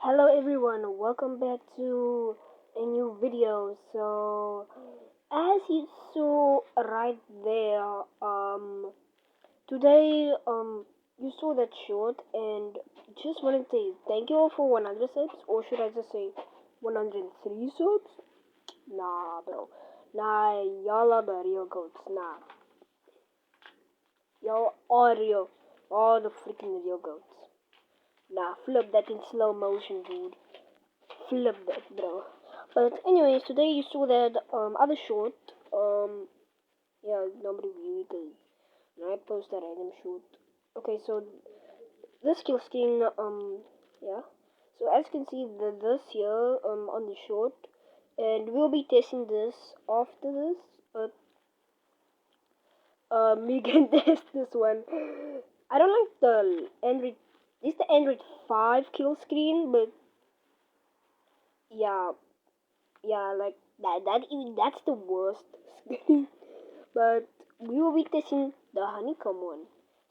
Hello everyone, welcome back to a new video. So as you saw right there, today you saw that short and just wanted to say thank you all for 100 subs, or should I just say 103 subs? Nah bro. Nah, y'all are the real goats. Nah. Y'all are real. All the freaking real goats. Nah, flip that in slow motion, dude. Flip that, bro. But anyways, today you saw that other short. Yeah, nobody viewed it. And I post that random short. Okay, so this kill skin. Yeah. So as you can see, this here on the short, and we'll be testing this after this. But we can test this one. I don't like the Android. This is the Android 5 kill screen, but yeah, yeah, like that's the worst screen. But we will be testing the honeycomb one.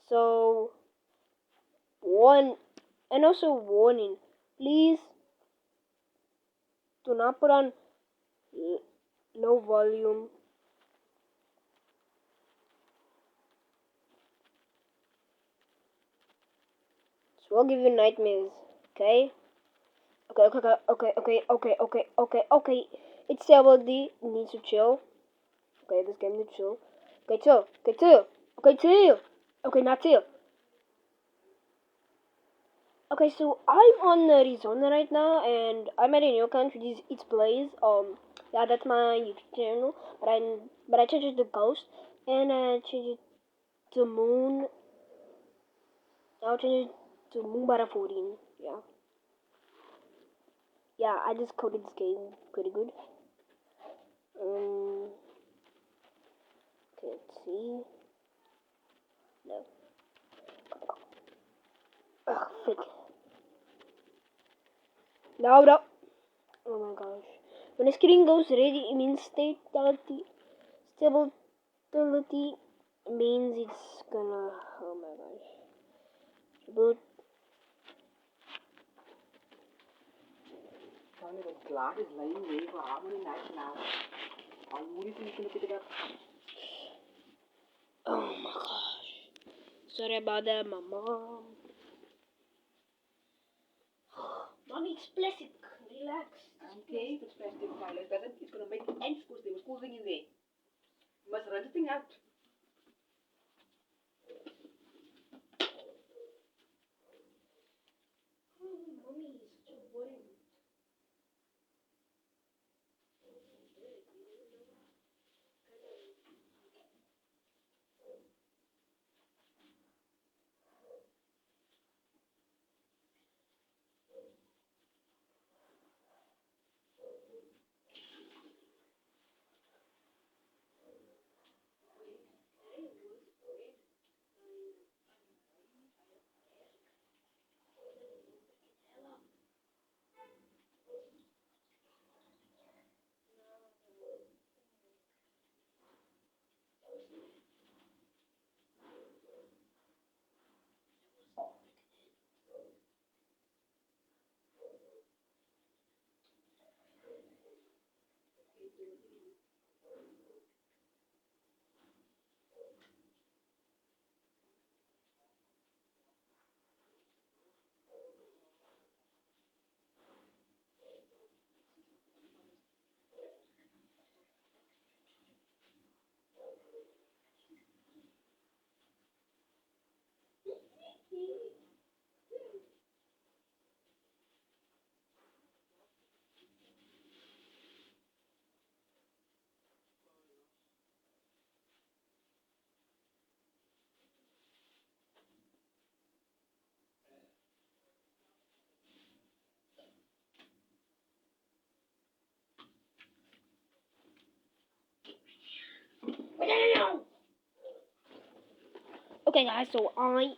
So one and also warning, please do not put on low volume. So we'll give you nightmares. Okay? Okay. It's Saturday. Needs to chill. Okay, this game needs to chill. Okay, chill. Okay, chill. Okay, chill. Okay, not chill. Okay, so I'm on Arizona right now, and I'm at a new country. It's Blaze. Yeah, that's my YouTube channel. But I changed it to Ghost, and I changed it to Moon. I'll change it to Moonbara 14. Yeah, yeah. I just coded this game pretty good. Um, okay, let's see. No. Ugh, frick. No. Oh my gosh. When the screen goes red, it means stability means it's gonna. Oh my gosh. But The glass is lying way for how many nights now? How would you think you pick it up? oh my gosh. Sorry about that, my mom. Mommy, it's plastic. Relax. Okay, if it's plastic, fine. Like that, it's gonna make ants because there was cool thing in there. You must run the thing out. Mommy is such a worry. Okay, guys. So am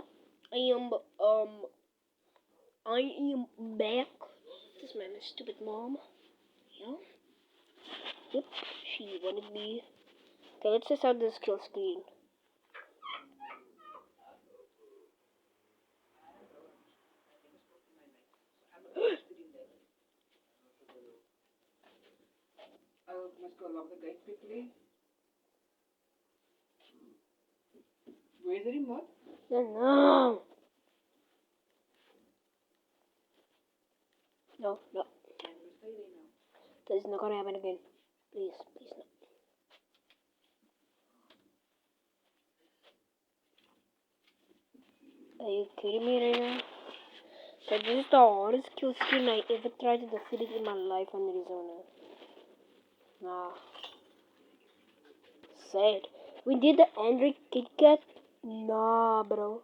I am back. This is my stupid mom. Yeah. Yep. She wanted me. Okay, let's test out this kill screen. must go lock the gate quickly. Where's the remote? No. No, no. I'm gonna stay there now. This is not gonna happen again. Please, please no. Are you kidding me right now? So this is the hardest kill screen I ever tried to defeat it in my life on Arizona. Nah. Sad. We did the Android Kit Kat. Nah, bro.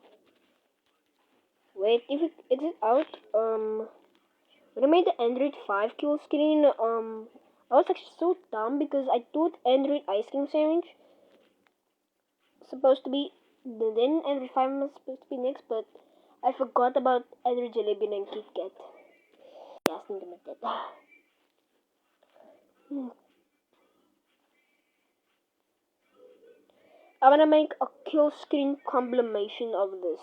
Wait, if it exit out, when I made the Android 5 kill screen, I was actually so dumb because I thought Android ice cream sandwich supposed to be, then Android 5 was supposed to be next, but I forgot about Android Jalebi and Kit Kat. Yeah, I think I meant that. I'm gonna make a kill screen compilation of this.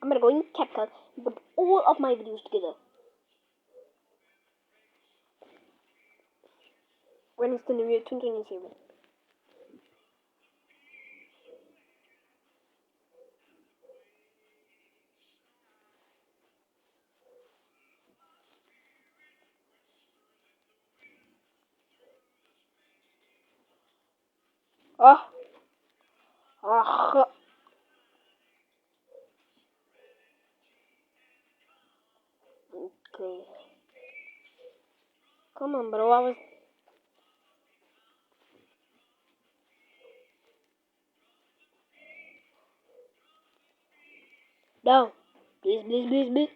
I'm gonna go in CapCut and put all of my videos together. When is the new year? 2027. Oh. Okay. Come on, bro. I was. No. Please, please, please, please.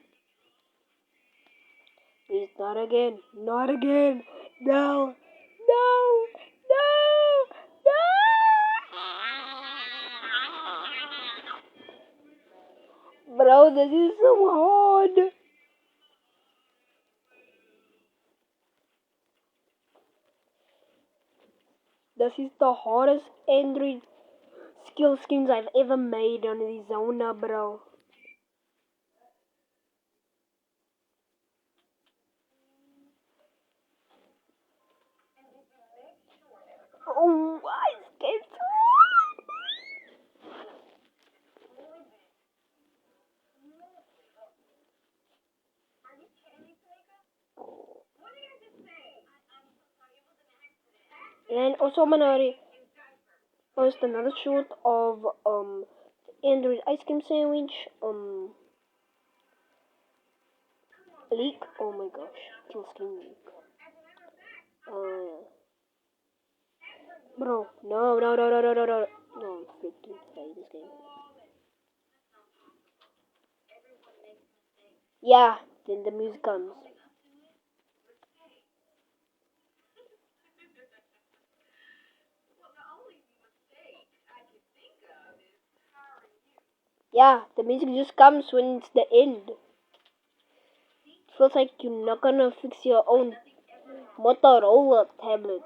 Please, not again. Not again. No. No. No. No. Bro, this is so hard. This is the hardest Android skill skins I've ever made on Arizona, bro. Oh, I scared so hard. And also I'm gonna post another shot of Android ice cream sandwich leak. Oh my gosh, kill screen leak. Bro, no, no, no, no, no, no, no, no, I'm freaking hate this game. Yeah, then the music comes. Yeah, the music just comes when it's the end. It feels like you're not gonna fix your own Motorola tablet.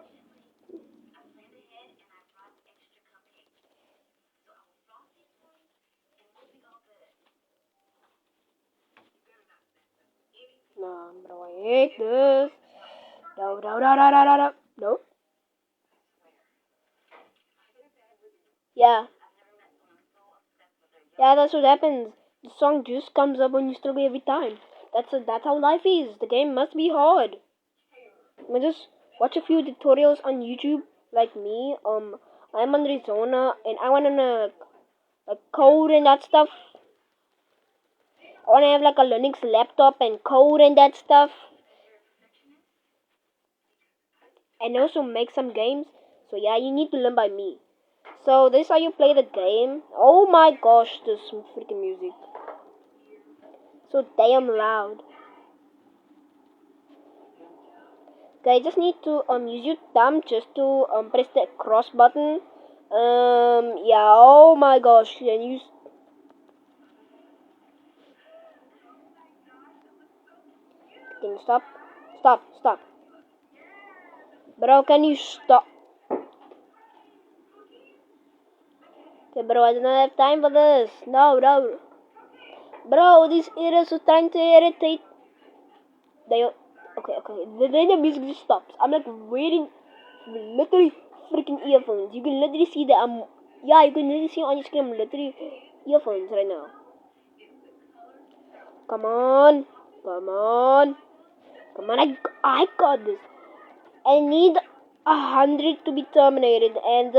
Nah, bro, I hate this. No, no, no, no, no, no, no. No. Yeah. Yeah, that's what happens. The song just comes up when you struggle every time. That's how life is. The game must be hard. I just watch a few tutorials on YouTube, like me. I'm on Arizona, and I want to like code and that stuff. I want to have like a Linux laptop and code and that stuff, and also make some games. So yeah, you need to learn by me. So this is how you play the game. Oh my gosh, this freaking music. So damn loud. Okay, just need to use your thumb just to press the cross button. Yeah, oh my gosh, and you can you stop? Stop, stop. Bro, can you stop? Okay, bro, I do not have time for this. No, no. Bro, these ears are trying to irritate. They Okay. Then the music just stops. I'm like waiting, literally freaking earphones. You can literally see that you can literally see on your screen. I'm literally earphones right now. Come on. I got this. I need 100 to be terminated, and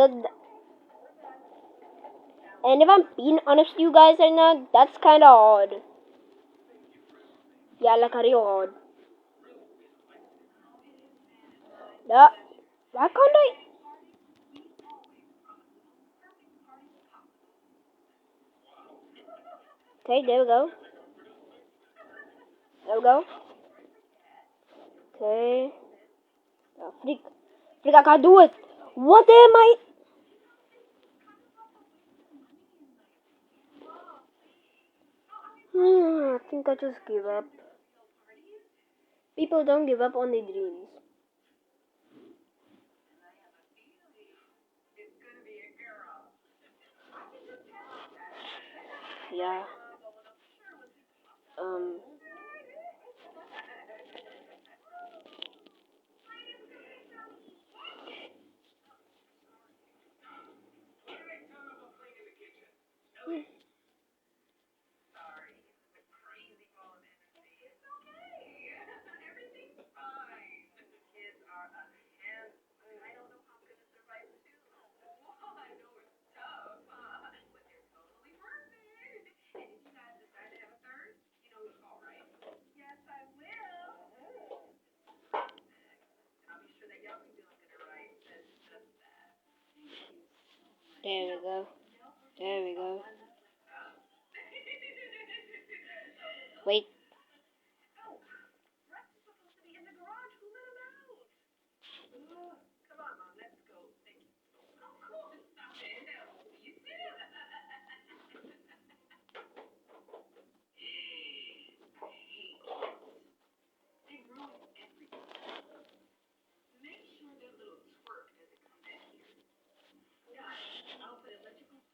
if I'm being honest with you guys right now, that's kind of hard. Yeah, like real hard. Yeah. Why can't I? Okay, there we go. Okay. Oh, freak, I can't do it. What am I? I think I just give up. People don't give up on their dreams. Yeah. Um. There we go. Wait.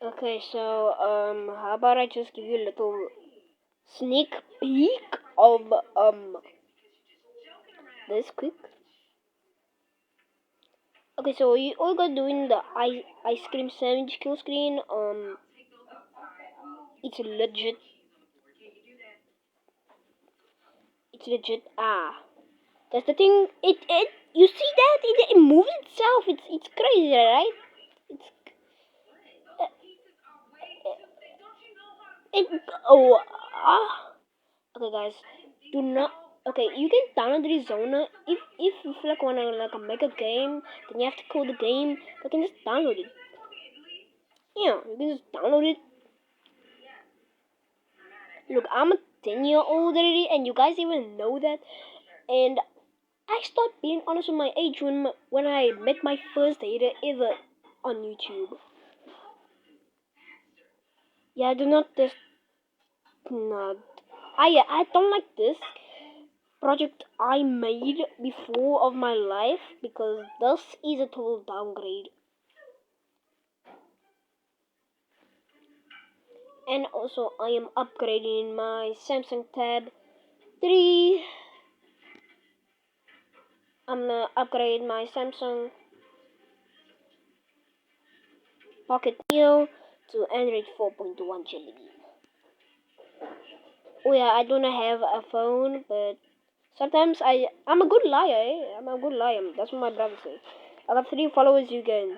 Okay, so how about I just give you a little sneak peek of this quick. Okay, so you all got doing the ice cream sandwich kill screen. It's legit. That's the thing. It you see that it moves itself. It's crazy, right? It's it oh okay, guys. Do not. Okay, you can download Arizona if you feel like wanna like make a game. Then you have to code the game. You can just download it. Yeah, you can just download it. Look, I'm a 10-year-old already, and you guys even know that. And I start being honest with my age when I met my first hater ever on YouTube. Yeah, do not this. Not. I don't like this project I made before of my life because this is a total downgrade. And also I am upgrading my Samsung Tab 3. I'm gonna upgrade my Samsung Pocket Neo to Android 4.1 Jelly Bean. Oh yeah, I don't have a phone, but sometimes I'm a good liar. I'm a good liar. That's what my brother says. I got 3 followers. You can.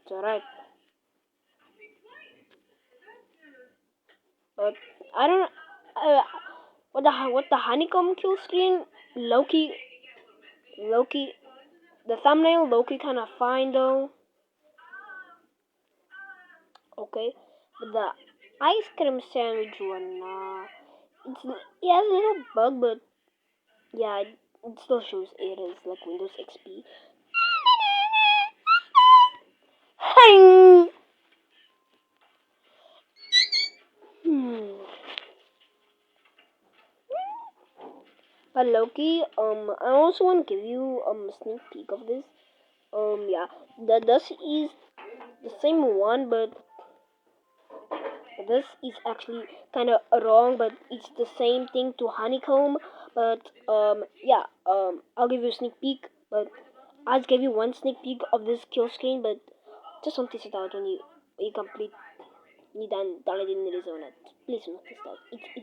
It's alright. But I don't. What the honeycomb kill screen? Loki. The thumbnail Loki kind of fine though. Okay, but the ice cream sandwich one, it has a little bug, but yeah, it still shows errors like Windows XP. Hmm. But Loki, I also want to give you a sneak peek of this. Yeah, this is the same one, but this is actually kind of wrong, but it's the same thing to honeycomb. But yeah, I'll give you a sneak peek. But I just gave you one sneak peek of this kill screen, but just don't test it out when you complete you done downloading Arizona. Please don't test it out. It's